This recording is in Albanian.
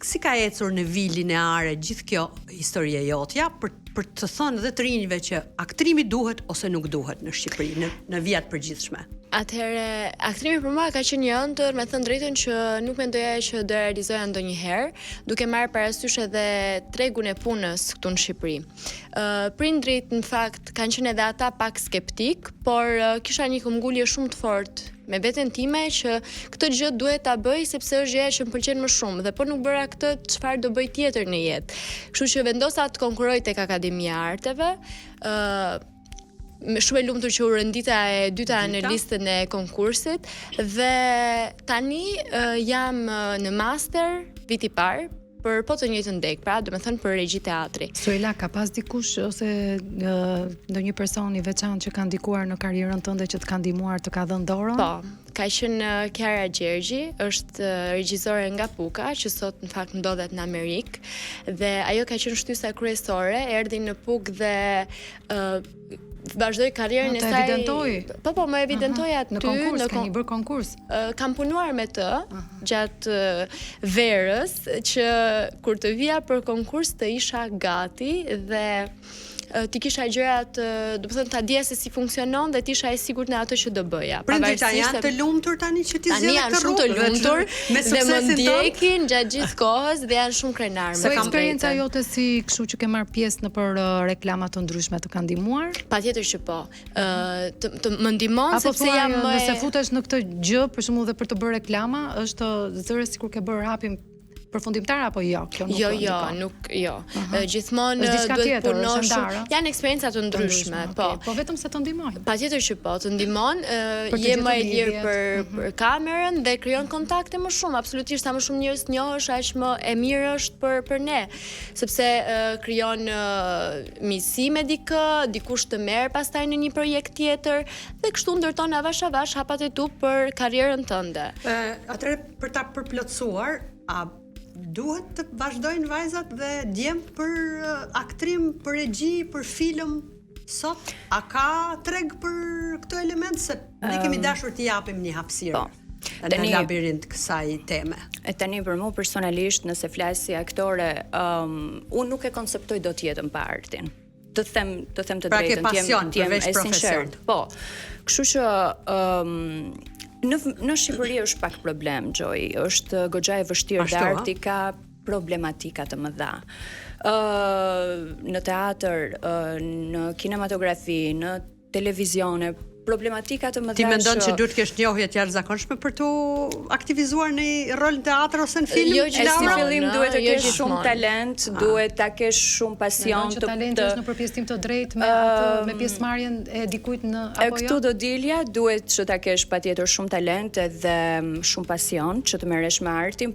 si ka ecur në vilin e are gjithë kjo historie jotja për të thënë dhe të rinjve që aktrimi duhet ose nuk duhet në Shqipëri në vijat përgjithshme. Atëherë, aktrimi për mua ka qenë një ëndër, me thënë drejtën që nuk mendoja që do realizoja ndonjëherë, duke marrë parasysh edhe tregun e punës këtu në Shqipëri. Prindrit në fakt kanë qenë edhe ata pak skeptik, por kisha një këmbgulje shumë të fortë me veten time që këtë gjë duhet ta bëj sepse është gjëja që më pëlqen më shumë dhe po nuk bëra këtë, çfarë do bëj tjetër në jetë. Kështu që vendosa të konkurroj tek Akademia e Arteve. Shumë e lumtur që u rëndita e dyta në listën e konkursit dhe tani jam në master viti i parë për po të njëjtën deg, pra domethënë për regji teatri. Suela, ka pas dikush ose ndonjë person i veçantë që ka ndikuar në karrierën tënde që të ka ndihmuar, të ka dhënë dorën? Po, ka qenë Kiara Gjergji, është regjisore nga Puka, që sot në fakt ndodhet në Amerikë, dhe ajo ka qenë shtysa kryesore, erdhi në Pukë dhe vazhdoi karrierën e saj. Po, më evidentoi aty në konkurs, keni bërë konkurs. Kam punuar me të gjatë verës që kur të vija për konkurs të isha gati dhe ti kisha gjërat, do të thënë ta dija se si funksionon dhe ti isha e sigurt në ato që do bëja. Prindrit janë të lumtur tani që ti zgjidhe këtë rrugë. Tani janë shumë të lumtur dhe më ndjekin gjatë gjithë kohës dhe janë shumë krenar. Sa eksperjenca jote si kështu që ke marr pjesë në për reklama të ndryshme të kanë ndihmuar? Patjetër që po. Më ndihmon sepse jam nëse futesh në këtë gjë, për shembull dhe për të bërë reklama, është zëre sikur ke bërë hapim përfundimtar apo jo? Kjo nuk jo. Gjithmonë duhet punosh. Janë eksperienca të ndryshme, po. Po vetëm se të ndihmojnë. Patjetër që po, të ndihmon, je më e lirë për kamerën dhe krijon kontakte më shumë. Absolutisht, sa më shumë njerëz njohësh, aq më e mirë është për ne, sepse krijon miqësi me dikë, dikush të merr pastaj në një projekt tjetër dhe kështu ndërton avash avash hapat e tu për karrierën tënde. Atëherë për ta përplotësuar, duhet të vazhdojnë vajzat dhe djemt për aktrim, për regji, për film sot? A ka treg për këto element? Se ne kemi dashur të japim një hapësirë në labirint kësaj teme. Tani për mua personalisht, nëse flas si aktore, unë nuk e konceptoj dot jetën pa artin. Të them të drejtën, pra ke pasion përveç profesion. Po. Kështu që në Shqipëri është pak problem, Gjoj, është goxha e vështirë dhe arti ka problematika të mëdha. Në teatr, në kinematografi, në televizione, problematika të mëdha. Ti mendon që duhet të kesh njohje të jashtëzakonshme për tu aktivizuar në rol në teatr ose në film? Jo, në fillim duhet të kesh shumë talent, duhet ta kesh shumë pasion. Mendon që talenti është në përpjesëtim të drejtë me pjesëmarrjen e dikujt në apo jo? Këtu do dilja, duhet që ta kesh patjetër shumë talent edhe shumë pasion që të merresh me artin,